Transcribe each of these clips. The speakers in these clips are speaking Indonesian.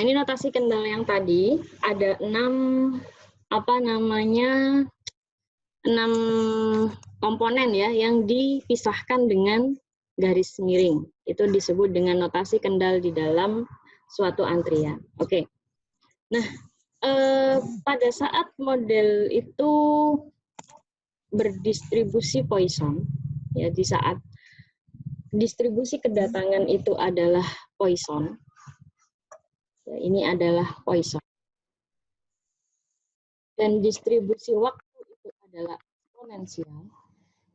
Nah, ini notasi kendal yang tadi ada 6 komponen ya yang dipisahkan dengan garis miring. Itu disebut dengan notasi kendal di dalam suatu antrian. Oke. Nah, pada saat model itu berdistribusi Poisson, ya di saat distribusi kedatangan itu adalah Poisson, ya, ini adalah Poisson, dan distribusi waktu itu adalah eksponensial,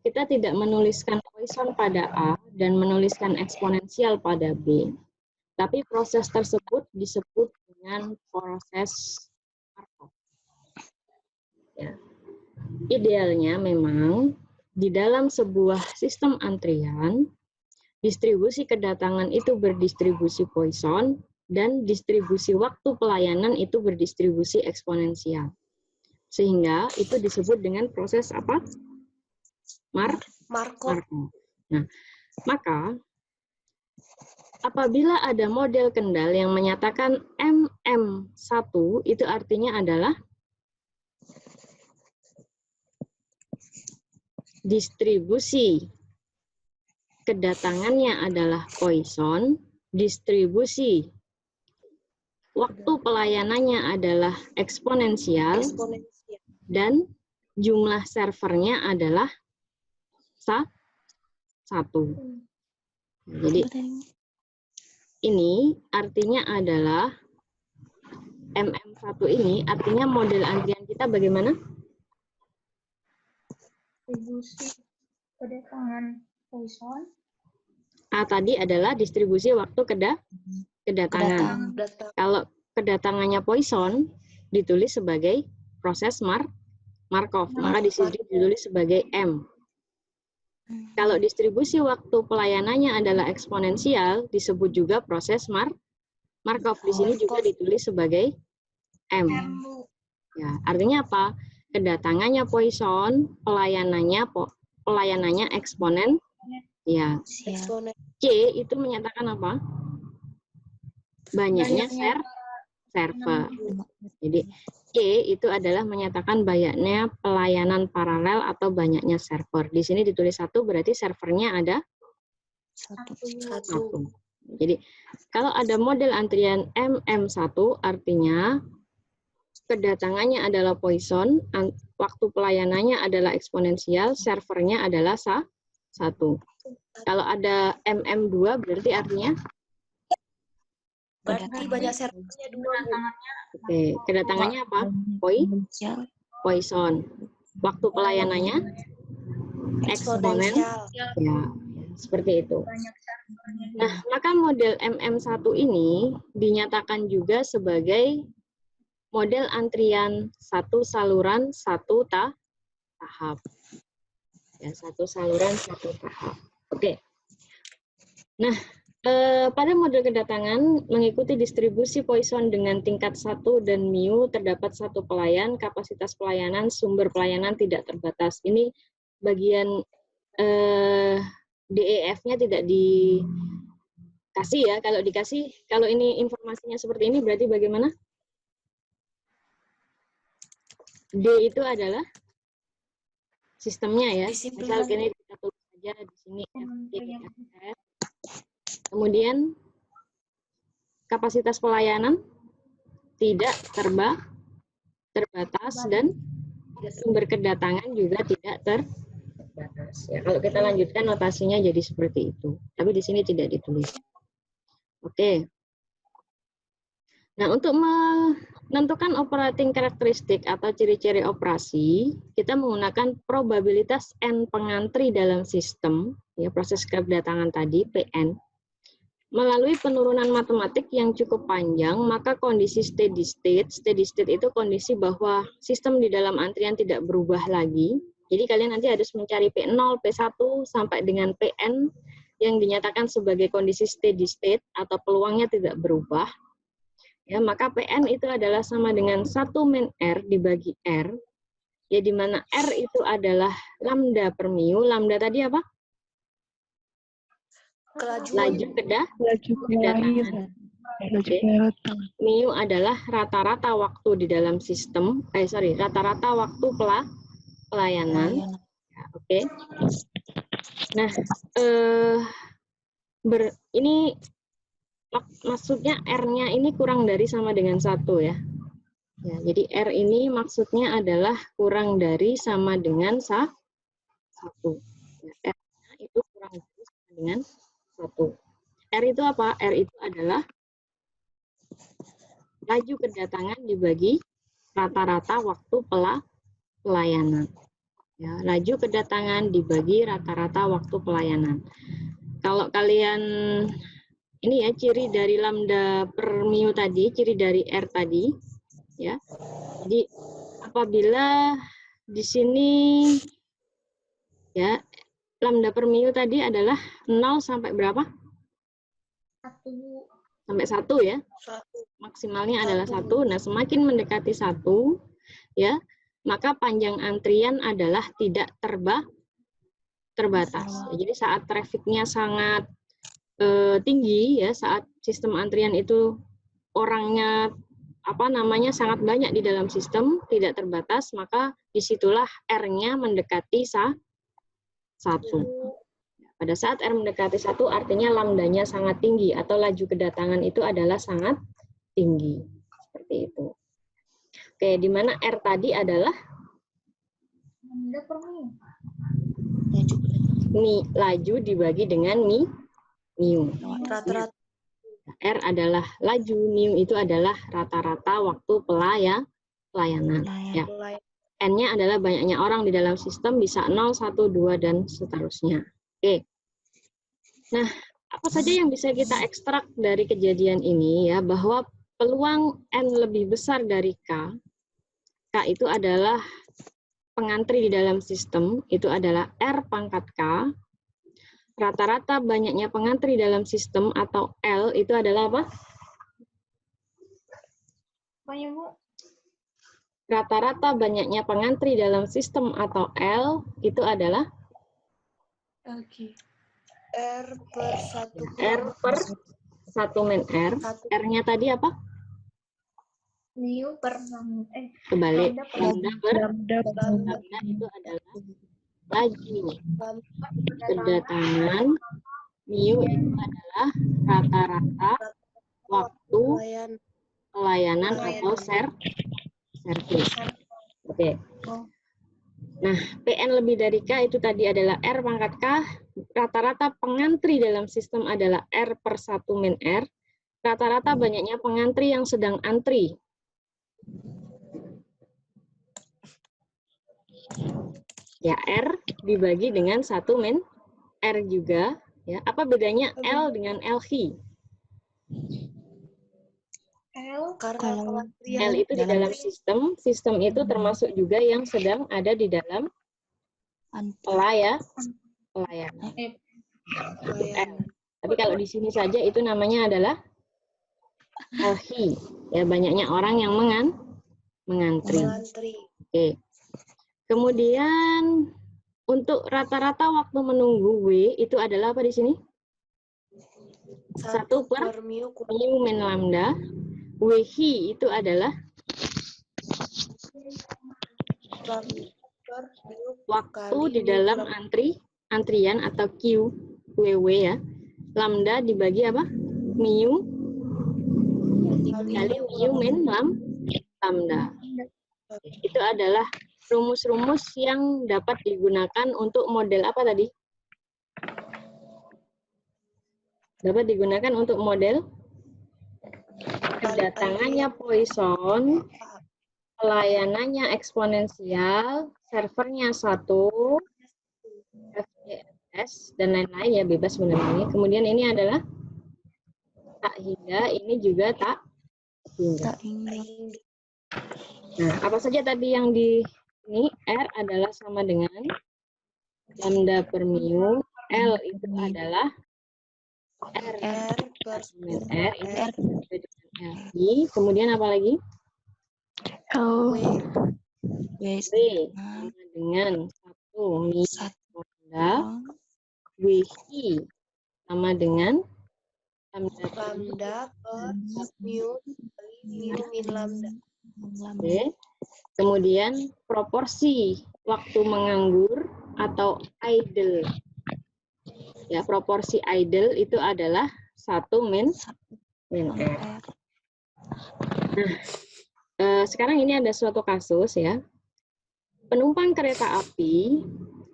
kita tidak menuliskan Poisson pada A dan menuliskan eksponensial pada B, tapi proses tersebut disebut dengan proses Markov. Ya. Idealnya memang di dalam sebuah sistem antrian, distribusi kedatangan itu berdistribusi Poisson dan distribusi waktu pelayanan itu berdistribusi eksponensial. Sehingga itu disebut dengan proses apa? Markov. Nah, maka apabila ada model kendal yang menyatakan MM1, itu artinya adalah distribusi kedatangannya adalah Poisson, distribusi waktu pelayanannya adalah eksponensial, dan jumlah servernya adalah 1. Jadi ini artinya adalah MM1 ini artinya model antrian kita bagaimana? Distribusi kedatangan Poisson. A tadi adalah distribusi waktu kedatangan. Kalau kedatangannya Poisson ditulis sebagai proses Markov, maka di sini ditulis sebagai M. Kalau distribusi waktu pelayanannya adalah eksponensial, disebut juga proses Markov. Di sini juga ditulis sebagai M. Ya, artinya apa? Kedatangannya Poisson, pelayanannya eksponen. Ya. C itu menyatakan apa? Banyaknya server. Jadi C itu adalah menyatakan banyaknya pelayanan paralel atau banyaknya server. Di sini ditulis 1 berarti servernya ada 1. Jadi kalau ada model antrian MM1 artinya kedatangannya adalah Poisson, waktu pelayanannya adalah eksponensial, servernya adalah 1. Kalau ada MM2 berarti artinya? Berarti banyak servernya 2. Oke, kedatangannya apa? Poisson. Waktu pelayanannya? Eksponensial. Ya, seperti itu. Nah, maka model MM1 ini dinyatakan juga sebagai model antrian 1 saluran 1 tahap. Ya, 1 saluran 1 tahap. Oke. Nah, pada model kedatangan mengikuti distribusi Poisson dengan tingkat 1 dan mu terdapat 1 pelayan, kapasitas pelayanan, sumber pelayanan tidak terbatas. Ini bagian DEF-nya tidak dikasih ya. Kalau dikasih, kalau ini informasinya seperti ini berarti bagaimana? D itu adalah sistemnya ya. Misal ini kita tulis saja di sini FDF. Kemudian kapasitas pelayanan tidak terbatas dan sumber kedatangan juga tidak terbatas. Ya, kalau kita lanjutkan notasinya jadi seperti itu. Tapi di sini tidak ditulis. Oke. Nah, untuk menentukan operating karakteristik atau ciri-ciri operasi, kita menggunakan probabilitas N pengantri dalam sistem, ya proses kedatangan tadi, PN. Melalui penurunan matematik yang cukup panjang, maka kondisi steady state itu kondisi bahwa sistem di dalam antrian tidak berubah lagi. Jadi kalian nanti harus mencari P0, P1, sampai dengan PN yang dinyatakan sebagai kondisi steady state atau peluangnya tidak berubah. Ya, maka PN itu adalah sama dengan 1 min R dibagi R, ya di mana R itu adalah lambda per mu. Lambda tadi apa? Laju kedatangan. Oke. Mu adalah rata-rata waktu di dalam sistem, rata-rata waktu pelayanan. Ya, oke. Nah, ini maksudnya R-nya ini kurang dari sama dengan 1 ya. Ya, jadi R ini maksudnya adalah kurang dari sama dengan 1. Ya, R-nya itu kurang dari sama dengan 1. R itu apa? R itu adalah laju kedatangan dibagi rata-rata waktu pelayanan. Ya, laju kedatangan dibagi rata-rata waktu pelayanan. Kalau kalian ini ya ciri dari lambda per mu tadi, ciri dari R tadi, ya. Jadi apabila di sini ya lambda per mu tadi adalah 0 sampai berapa? 1. Sampai 1 ya. Maksimalnya adalah 1. Nah, semakin mendekati 1 ya, maka panjang antrian adalah tidak terbatas. Jadi saat trafiknya sangat tinggi ya, saat sistem antrian itu orangnya sangat banyak di dalam sistem, tidak terbatas, maka disitulah R-nya mendekati 1. Pada saat R mendekati 1 artinya lambdanya sangat tinggi atau laju kedatangan itu adalah sangat tinggi. Seperti itu. Oke, di mana R tadi adalah Lambda per mu. laju dibagi dengan mu. Rata-rata R adalah laju, mu itu adalah rata-rata waktu pelayanan. Ya. N-nya adalah banyaknya orang di dalam sistem, bisa 0, 1, 2, dan seterusnya. Oke. Nah, apa saja yang bisa kita ekstrak dari kejadian ini ya, bahwa peluang N lebih besar dari K. K itu adalah pengantri di dalam sistem, itu adalah R pangkat K. Rata-rata banyaknya pengantri dalam sistem atau L itu adalah apa? Apanya, Bu? Rata-rata banyaknya pengantri dalam sistem atau L itu adalah Oke. R per 1 R per 1 min R. R-nya tadi apa? Mu per Kebalik. lambda per Lambda itu adalah laju kedatangan. Mu itu adalah rata-rata waktu pelayanan atau servis. Oke. Nah, PN lebih dari K itu tadi adalah R pangkat K. Rata-rata pengantri dalam sistem adalah R per 1 min R. Rata-rata banyaknya pengantri yang sedang antri. Ya, R dibagi dengan 1 min R juga. Ya, apa bedanya L dengan LH? L itu di dalam sistem itu termasuk juga yang sedang ada di dalam pelayanan. L. Tapi kalau di sini saja itu namanya adalah LH. Ya, banyaknya orang yang mengantri. Oke. Kemudian untuk rata-rata waktu menunggu W itu adalah apa di sini? 1 per mu min lambda. WH itu adalah waktu di dalam antrian atau Q, WW ya. Lambda dibagi apa? Mu kali mu min lambda. Itu adalah rumus-rumus yang dapat digunakan untuk model apa tadi? Dapat digunakan untuk model kedatangannya Poisson, pelayanannya eksponensial, servernya 1, FGS, dan lain-lain ya, bebas sebenarnya. Kemudian ini adalah tak hingga, ini juga tak hingga. Nah, apa saja tadi yang di ini? R adalah sama dengan lambda per mu, L itu adalah R per R, ini kemudian apa lagi? W sama dengan 1 mi lambda, WI sama dengan lambda per mu dikali mu min lambda. Oke. Kemudian proporsi waktu menganggur atau idle. Ya, proporsi idle itu adalah 1 min R. Nah, sekarang ini ada suatu kasus ya. Penumpang kereta api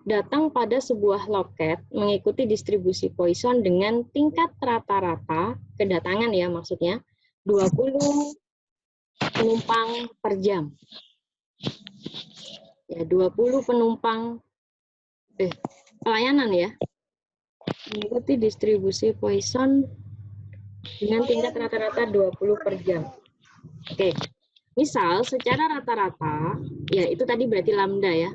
datang pada sebuah loket mengikuti distribusi Poisson dengan tingkat rata-rata kedatangan ya maksudnya 20 penumpang per jam. Ya, 20 penumpang pelayanan ya. Mengikuti distribusi Poisson dengan tingkat rata-rata 20 per jam. Oke. Misal secara rata-rata, ya itu tadi berarti lambda ya.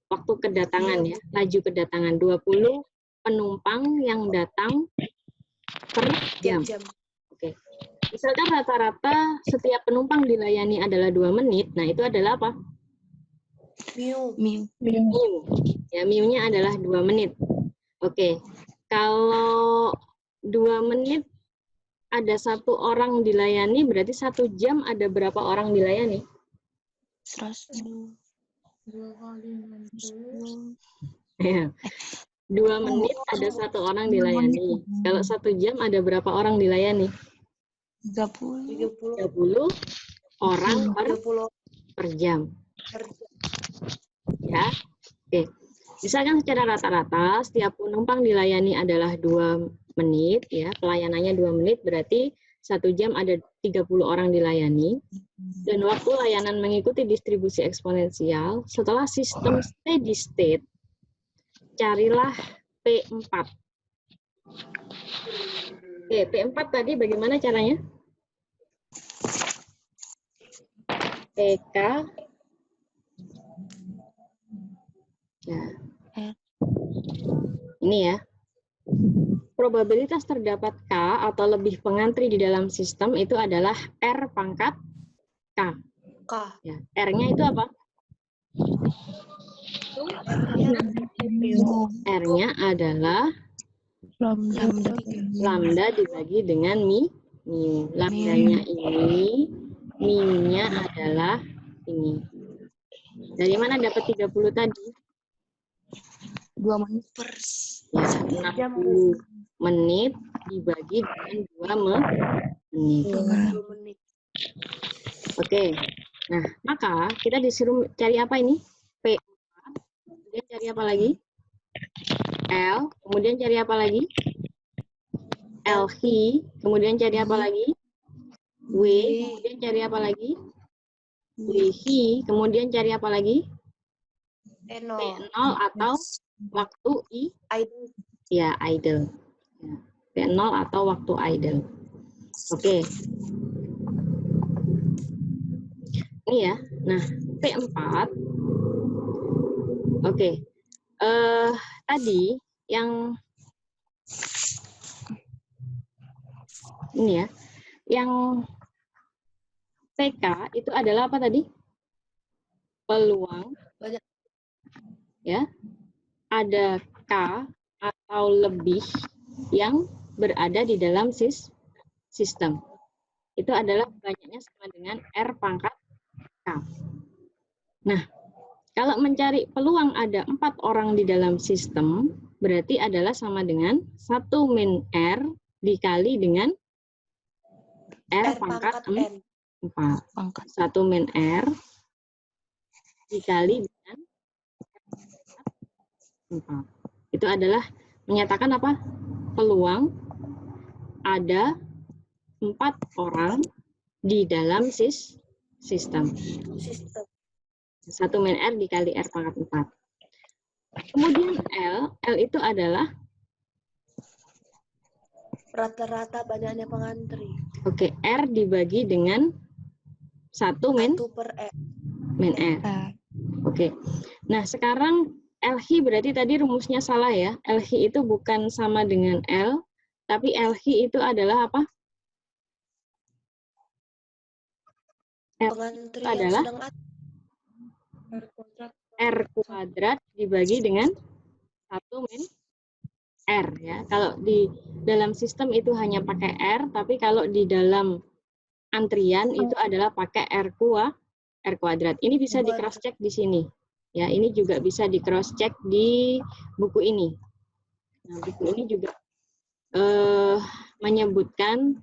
Waktu kedatangan ya, laju kedatangan 20 penumpang yang datang per jam. Oke. Misalkan rata-rata setiap penumpang dilayani adalah 2 menit, nah itu adalah apa? Mu. Ya, mu-nya adalah 2 menit. Oke. Kalau 2 menit ada 1 orang dilayani, berarti 1 jam ada berapa orang dilayani? 2 kali 60. Ya. 2 menit ada 1 orang dilayani. Kalau 1 jam ada berapa orang dilayani? 30. 30 orang per jam. Ya. Oke. Misalkan secara rata-rata setiap penumpang dilayani adalah 2 menit ya, pelayanannya 2 menit berarti 1 jam ada 30 orang dilayani. Dan waktu layanan mengikuti distribusi eksponensial, setelah sistem steady state, carilah P4. Oke, P4 tadi bagaimana caranya? PK. Nah, ini ya. Probabilitas terdapat K atau lebih pengantri di dalam sistem itu adalah R pangkat K. Ya, R-nya itu apa? R-nya adalah lambda dibagi dengan mi. Lambdanya ini, mi-nya adalah ini. Dari mana dapat 30 tadi? 2 menit per Ya, 60 menit dibagi dengan 2 menit. Oke. Nah, maka kita disuruh cari apa ini? P4. Kemudian cari apa lagi? L. Kemudian cari apa lagi? LH. Kemudian cari apa lagi? W. Kemudian cari apa lagi? WH. Kemudian cari apa lagi? P0 atau waktu ya idle. Ya, P0 atau waktu idle. Oke. Ini ya. Nah, P4. Oke. Tadi yang ini ya. Yang PK itu adalah apa tadi? Peluang. Ya. Ada K atau lebih yang berada di dalam sistem. Itu adalah banyaknya sama dengan R pangkat K. Nah, kalau mencari peluang ada 4 orang di dalam sistem, berarti adalah sama dengan 1 min R dikali dengan R pangkat 4. 1 min R dikali dengan R pangkat 4. Itu adalah menyatakan apa? Peluang ada 4 orang di dalam sistem. 1 min R dikali R pangkat 4. Kemudian L itu adalah rata-rata banyaknya pengantri. Oke, R dibagi dengan 1 min R. Oke. Nah, sekarang LH berarti tadi rumusnya salah ya. LH itu bukan sama dengan L, tapi LH itu adalah apa? Pengantri itu adalah R kuadrat dibagi dengan 1 min R ya. Kalau di dalam sistem itu hanya pakai R, tapi kalau di dalam antrian itu adalah pakai R kuadrat. Ini bisa di cross check di sini. Ya, ini juga bisa di cross check di buku ini. Nah, buku ini juga menyebutkan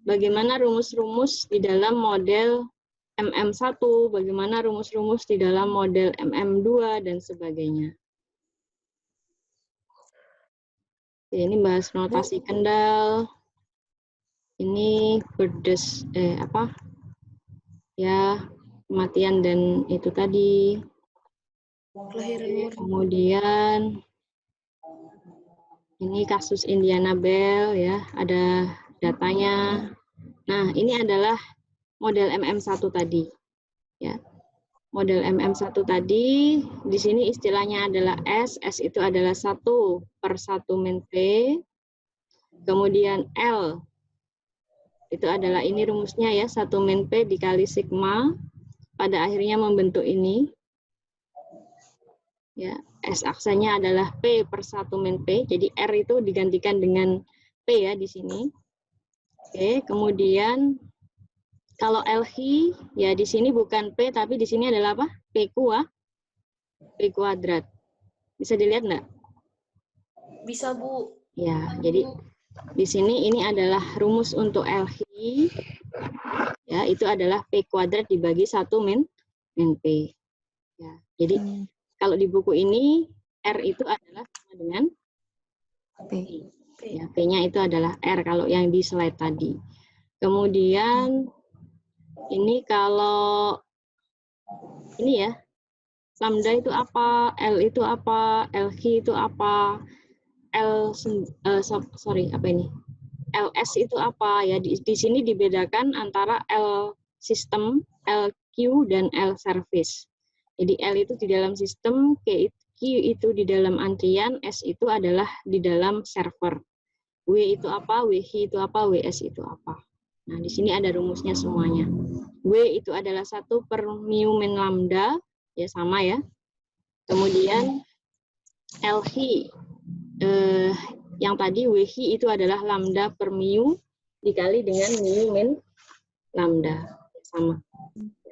bagaimana rumus-rumus di dalam model MM1, bagaimana rumus-rumus di dalam model MM2 dan sebagainya. Oke, ini bahas notasi kendal. Ini berdes ya, kematian dan itu tadi. Kelahiran Kemudian ini kasus Indiana Bell ya, ada datanya. Nah, ini adalah model MM1 tadi. Ya. Model MM1 tadi, di sini istilahnya adalah S itu adalah 1/1-P. Kemudian L, itu adalah ini rumusnya ya, 1-P dikali sigma, pada akhirnya membentuk ini. Ya, S aksanya adalah P/1-P, jadi R itu digantikan dengan P ya di sini. Oke, kemudian kalau LH ya di sini bukan P tapi di sini adalah apa? P kuadrat. Bisa dilihat enggak? Bisa, Bu. Ya, jadi di sini ini adalah rumus untuk LH. Ya, itu adalah P kuadrat dibagi 1-P. Ya, jadi kalau di buku ini R itu adalah sama dengan P. Ya, P-nya itu adalah R kalau yang di slide tadi. Kemudian ini kalau ini ya, lambda itu apa, L itu apa, LH itu apa, LS itu apa ya, di sini dibedakan antara L sistem, LQ dan L service. Jadi L itu di dalam sistem, Q itu di dalam antrian, S itu adalah di dalam server. W itu apa, WH itu apa, WS itu apa. Nah, di sini ada rumusnya semuanya. W itu adalah 1/mu min lambda, ya sama ya. Kemudian LH, yang tadi WH itu adalah lambda per mu dikali dengan mu min lambda, sama.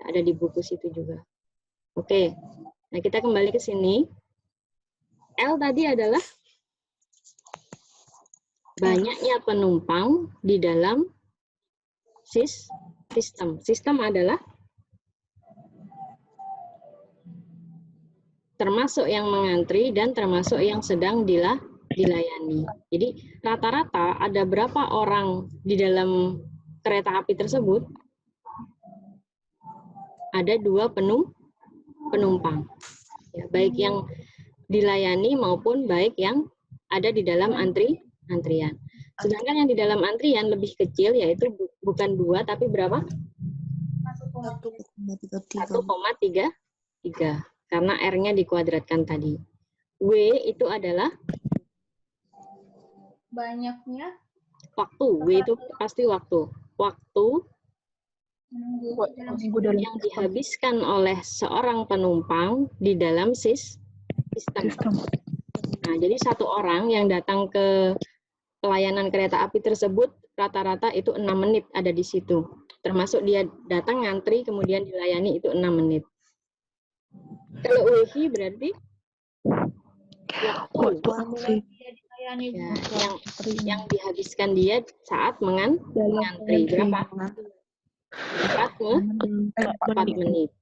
Ada di buku situ juga. Oke, nah kita kembali ke sini. L tadi adalah banyaknya penumpang di dalam sistem. Sistem adalah termasuk yang mengantri dan termasuk yang sedang dilayani. Jadi rata-rata ada berapa orang di dalam kereta api tersebut? Ada 2 penumpang. Ya, baik yang dilayani maupun baik yang ada di dalam antrian. Sedangkan yang di dalam antrian lebih kecil, yaitu bukan 2 tapi berapa? 1,33 karena R-nya dikuadratkan tadi. W itu adalah banyaknya waktu. W itu pasti waktu. Waktu yang dihabiskan oleh seorang penumpang di dalam sistem. Nah, jadi satu orang yang datang ke pelayanan kereta api tersebut rata-rata itu 6 menit ada di situ. Termasuk dia datang ngantri kemudian dilayani itu 6 menit. Kalau WH berarti waktu ya, yang dihabiskan dia saat mengantri berapa? 4 menit.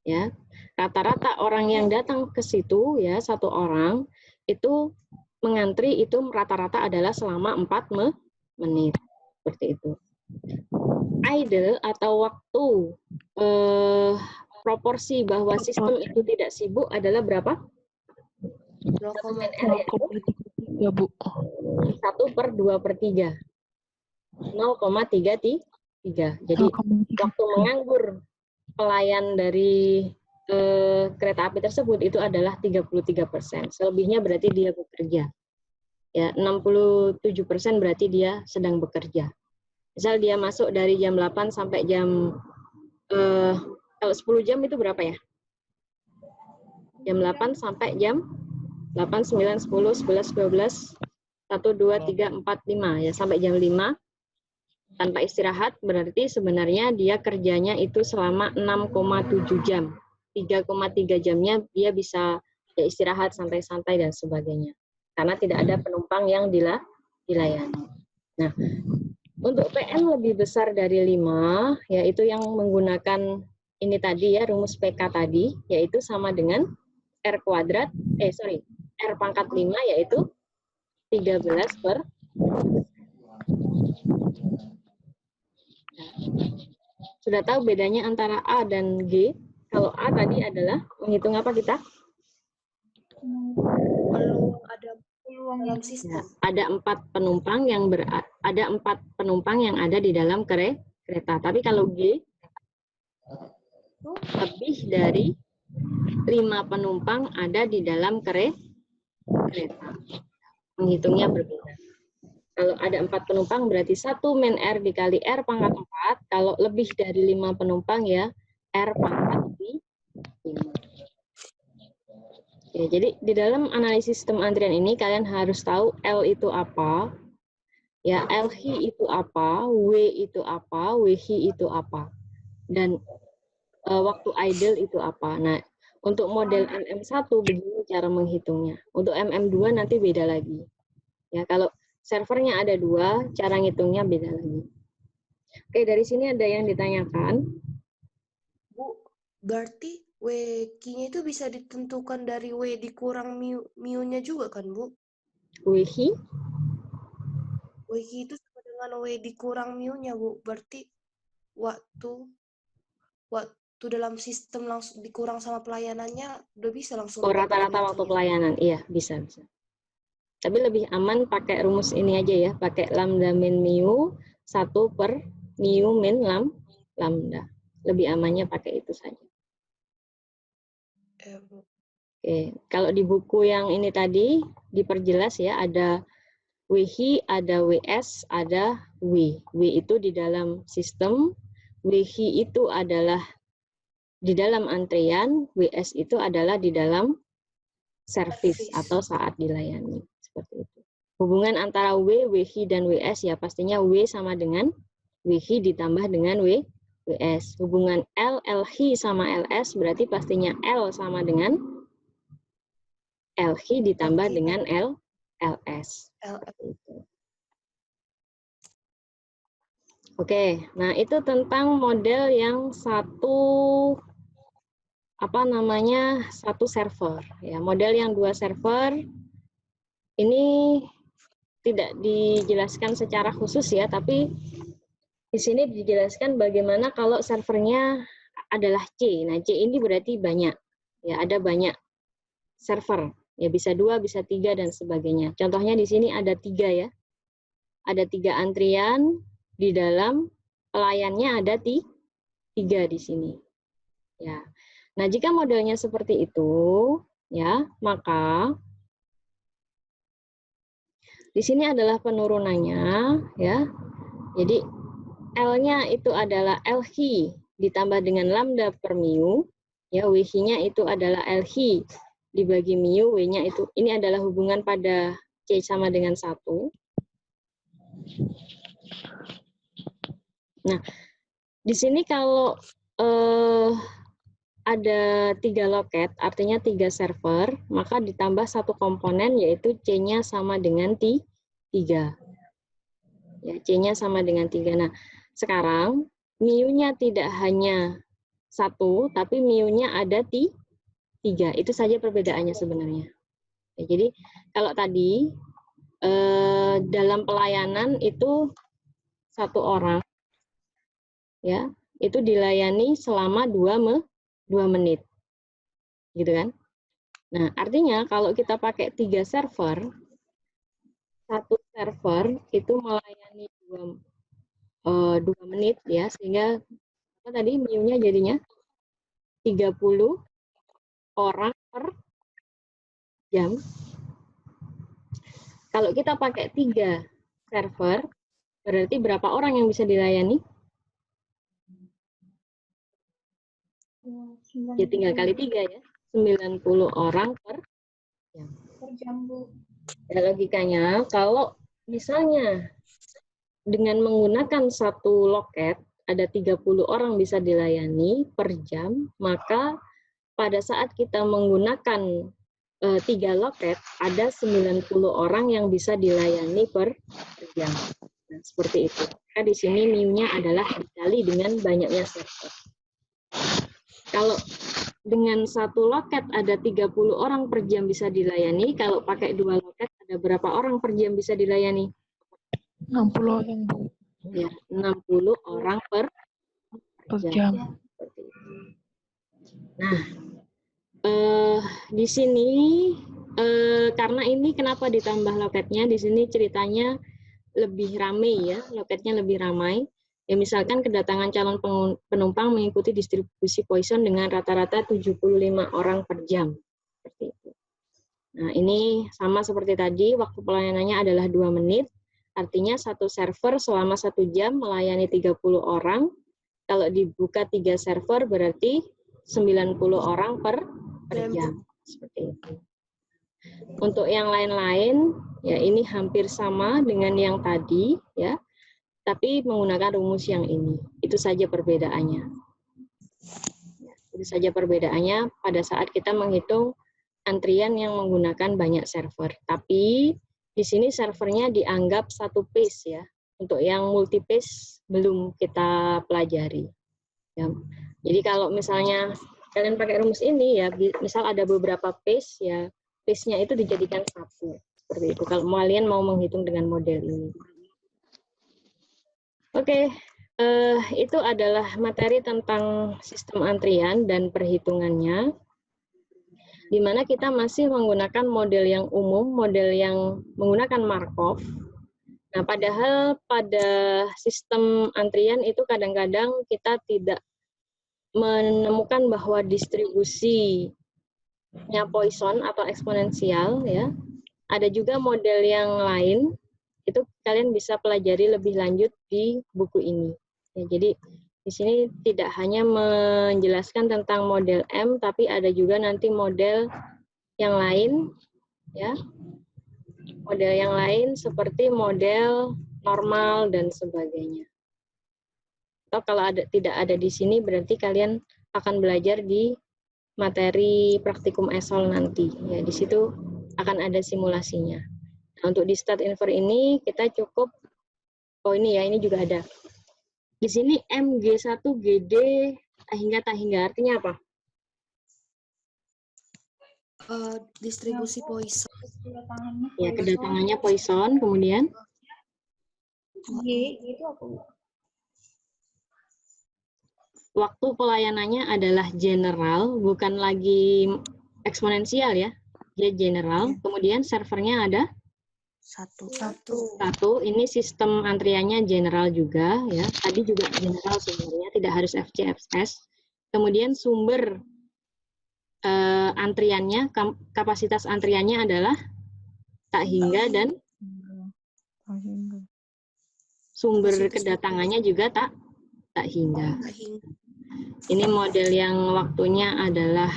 Ya, rata-rata orang yang datang ke situ ya, satu orang itu mengantri itu rata-rata adalah selama 4 menit seperti itu. Idle atau waktu proporsi bahwa sistem itu tidak sibuk adalah berapa? 0,3 Bu. 1/2/3. 0,33. Jadi waktu menganggur pelayan dari kereta api tersebut itu adalah 33%. Selebihnya berarti dia bekerja. Ya, 67% berarti dia sedang bekerja. Misal dia masuk dari jam 8 sampai jam kalau 10 jam itu berapa ya? Jam 8 sampai jam 8, 9, 10, 11, 12, 1, 2, 3, 4, 5 ya, sampai jam 5 tanpa istirahat, berarti sebenarnya dia kerjanya itu selama 6,7 jam. 3,3 jamnya dia bisa ya istirahat, santai-santai dan sebagainya. Karena tidak ada penumpang yang dilayani. Nah, untuk PM lebih besar dari 5, yaitu yang menggunakan ini tadi ya, rumus PK tadi, yaitu sama dengan R kuadrat, R pangkat 5, yaitu 13 per. Sudah tahu bedanya antara A dan G? Kalau A tadi adalah menghitung apa kita? Peluang dalam sistem. Ya, ada 4 penumpang yang ada di dalam kereta. Tapi kalau G lebih dari 5 penumpang ada di dalam kereta. Menghitungnya berbeda. Kalau ada 4 penumpang berarti 1 min R dikali R pangkat 4. Kalau lebih dari 5 penumpang ya R pangkat 5. Oke, jadi di dalam analisis sistem antrian ini kalian harus tahu L itu apa, ya LH itu apa, W itu apa, WH itu apa, dan waktu idle itu apa. Nah, untuk model MM1 begini cara menghitungnya. Untuk MM2 nanti beda lagi. Ya, kalau servernya ada 2, cara ngitungnya beda lagi. Oke, dari sini ada yang ditanyakan. Bu, berarti WQ-nya itu bisa ditentukan dari W dikurang mu-nya juga kan, Bu? WH WQ itu sama dengan W dikurang mu-nya, Bu. Berarti waktu dalam sistem langsung dikurang sama pelayanannya udah bisa langsung dapat rata-rata waktu geometrinya. pelayanan, iya bisa. Tapi lebih aman pakai rumus ini aja ya, pakai lambda min mu 1 per mu min lambda. Lebih amannya pakai itu saja. Oke, kalau di buku yang ini tadi diperjelas ya, ada WH, ada WS, ada W. W itu di dalam sistem, WH itu adalah di dalam antrian, WS itu adalah di dalam servis atau saat dilayani. Seperti itu. Hubungan antara W, WH, dan WS ya pastinya W sama dengan WH ditambah dengan WS. Hubungan L, LH sama LS berarti pastinya L sama dengan LH ditambah dengan LS. Oke, nah itu tentang model yang satu server. Ya, model yang 2 server ini tidak dijelaskan secara khusus ya, tapi di sini dijelaskan bagaimana kalau servernya adalah C. Nah, C ini berarti banyak. Ya, ada banyak server. Ya, bisa 2, bisa 3 dan sebagainya. Contohnya di sini ada 3 ya. Ada 3 antrian, di dalam pelayannya ada 3 di sini. Ya. Nah, jika modelnya seperti itu, ya, maka di sini adalah penurunannya, ya. Jadi L-nya itu adalah LH ditambah dengan lambda per mu, ya, WH-nya itu adalah LH dibagi mu, W-nya itu, ini adalah hubungan pada C sama dengan 1. Nah, di sini kalau ada 3 loket, artinya 3 server, maka ditambah 1 komponen yaitu C-nya sama dengan 3. Ya, C-nya sama dengan 3. Nah, sekarang mu-nya tidak hanya 1, tapi mu-nya ada 3. Itu saja perbedaannya sebenarnya. Ya, jadi kalau tadi dalam pelayanan itu 1 orang, ya, itu dilayani selama 2 menit, gitu kan? Nah, artinya kalau kita pakai 3 server, 1 server itu melayani 2 menit ya, sehingga apa tadi mu-nya jadinya 30 orang per jam. Kalau kita pakai 3 server, berarti berapa orang yang bisa dilayani? Ya tinggal kali 3 ya, 90 orang per jam. Per jam, Bu. Ya, logikanya, kalau misalnya dengan menggunakan satu loket, ada 30 orang bisa dilayani per jam, maka pada saat kita menggunakan 3 loket, ada 90 orang yang bisa dilayani per jam. Nah, seperti itu. Maka di sini mu-nya adalah dikali dengan banyaknya server. Kalau dengan satu loket ada 30 orang per jam bisa dilayani, kalau pakai 2 loket ada berapa orang per jam bisa dilayani? 60 orang, Bu. Ya, 60 orang per jam. Seperti itu. Nah, di sini karena ini kenapa ditambah loketnya? Di sini ceritanya lebih ramai ya, loketnya lebih ramai. Ya misalkan kedatangan calon penumpang mengikuti distribusi Poisson dengan rata-rata 75 orang per jam. Seperti itu. Nah, ini sama seperti tadi, waktu pelayanannya adalah 2 menit. Artinya satu server selama 1 jam melayani 30 orang. Kalau dibuka 3 server berarti 90 orang per jam. Seperti itu. Untuk yang lain-lain, ya ini hampir sama dengan yang tadi, ya, tapi menggunakan rumus yang ini. Itu saja perbedaannya. Ya, itu saja perbedaannya pada saat kita menghitung antrian yang menggunakan banyak server. Tapi di sini servernya dianggap satu pace ya. Untuk yang multi pace belum kita pelajari. Ya. Jadi kalau misalnya kalian pakai rumus ini ya, misal ada beberapa pace ya, pace-nya itu dijadikan satu. Seperti itu. Kalau kalian mau menghitung dengan model ini. Oke, itu adalah materi tentang sistem antrian dan perhitungannya, di mana kita masih menggunakan model yang umum, model yang menggunakan Markov. Nah, padahal pada sistem antrian itu kadang-kadang kita tidak menemukan bahwa distribusinya Poisson atau eksponensial, ya. Ada juga model yang lain. Itu kalian bisa pelajari lebih lanjut di buku ini. Ya, jadi di sini tidak hanya menjelaskan tentang model M, tapi ada juga nanti model yang lain, ya, model yang lain seperti model normal dan sebagainya. Atau kalau tidak ada di sini, berarti kalian akan belajar di materi praktikum ESOL nanti. Ya, di situ akan ada simulasinya. Untuk di stat infer ini kita cukup, oh ini ya, ini juga ada. Di sini MG1 GD tak hingga artinya apa? Distribusi Poisson. Ya, kedatangannya Poisson, kemudian G itu apa? waktu pelayanannya adalah general, bukan lagi eksponensial ya. Dia general, kemudian servernya ada satu. Ini sistem antriannya general juga ya. Tadi juga general sebenarnya, tidak harus FCFS. Kemudian sumber antriannya, kapasitas antriannya adalah tak hingga dan sumber kedatangannya juga tak hingga. Ini model yang waktunya adalah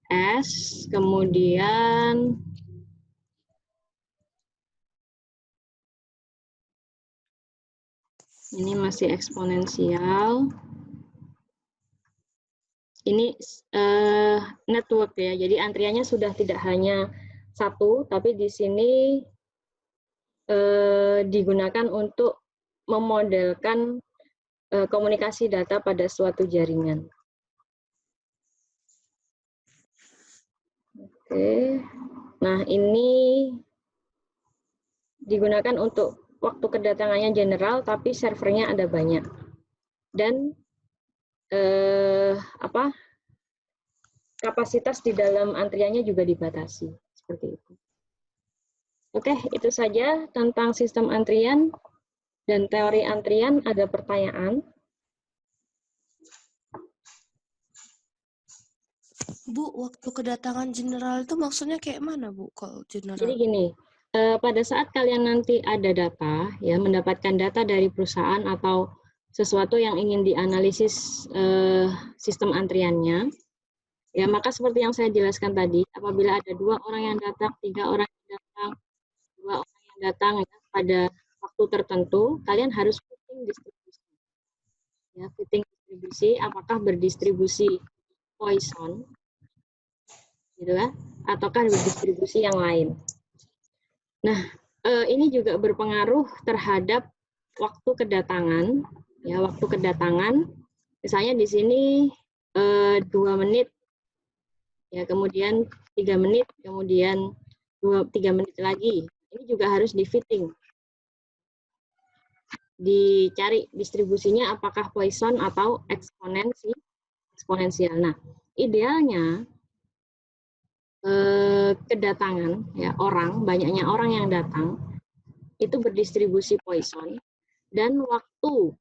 S, kemudian ini masih eksponensial. Ini network ya, jadi antriannya sudah tidak hanya satu, tapi di sini digunakan untuk memodelkan komunikasi data pada suatu jaringan. Oke, nah ini digunakan untuk waktu kedatangannya general, tapi servernya ada banyak. Dan kapasitas di dalam antriannya juga dibatasi, seperti itu. Oke, itu saja tentang sistem antrian dan teori antrian. Ada pertanyaan? Bu, waktu kedatangan general itu maksudnya kayak mana, Bu? Kalau general? Jadi gini, pada saat kalian nanti ada data, ya mendapatkan data dari perusahaan atau sesuatu yang ingin dianalisis sistem antriannya, ya maka seperti yang saya jelaskan tadi, apabila ada 2 orang yang datang, 3 orang yang datang, datang ya, pada waktu tertentu, kalian harus fitting distribusi. Ya, fitting distribusi, apakah berdistribusi Poisson, gitu kan? Ataukah berdistribusi yang lain. Nah, ini juga berpengaruh terhadap waktu kedatangan. Ya, waktu kedatangan, misalnya di sini 2 menit, ya kemudian 3 menit, kemudian 3 menit lagi. Ini juga harus di fitting. Dicari distribusinya apakah Poisson atau eksponensial. Nah, idealnya kedatangan ya banyaknya orang yang datang itu berdistribusi Poisson dan waktu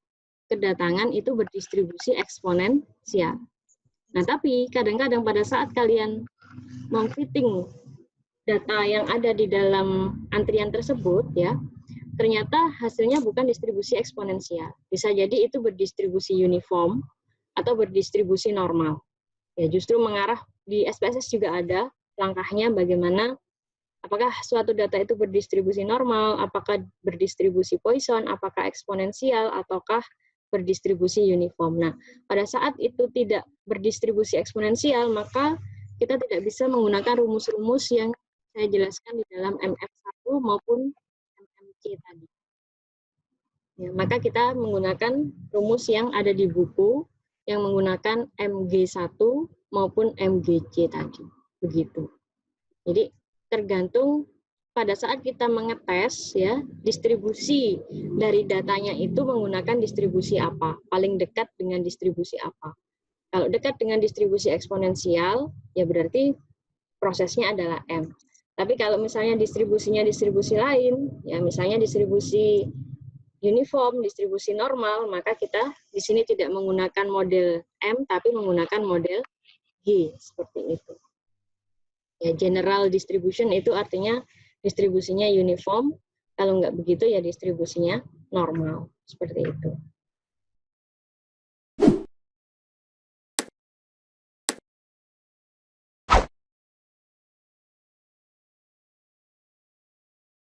kedatangan itu berdistribusi eksponensial. Nah, tapi kadang-kadang pada saat kalian memfitting data yang ada di dalam antrian tersebut ya, ternyata hasilnya bukan distribusi eksponensial. Bisa jadi itu berdistribusi uniform atau berdistribusi normal. Ya, justru mengarah di SPSS juga ada langkahnya bagaimana apakah suatu data itu berdistribusi normal, apakah berdistribusi Poisson, apakah eksponensial, ataukah berdistribusi uniform. Nah, pada saat itu tidak berdistribusi eksponensial, maka kita tidak bisa menggunakan rumus-rumus yang saya jelaskan di dalam MF1 maupun MMC tadi. Ya, maka kita menggunakan rumus yang ada di buku yang menggunakan MG1 maupun MGC tadi. Begitu. Jadi tergantung pada saat kita mengetes ya distribusi dari datanya itu menggunakan distribusi apa, paling dekat dengan distribusi apa. Kalau dekat dengan distribusi eksponensial ya berarti prosesnya adalah M. Tapi kalau misalnya distribusinya distribusi lain, ya misalnya distribusi uniform, distribusi normal, maka kita di sini tidak menggunakan model M, tapi menggunakan model G, seperti itu. Ya, general distribution itu artinya distribusinya uniform, kalau nggak begitu ya distribusinya normal, seperti itu.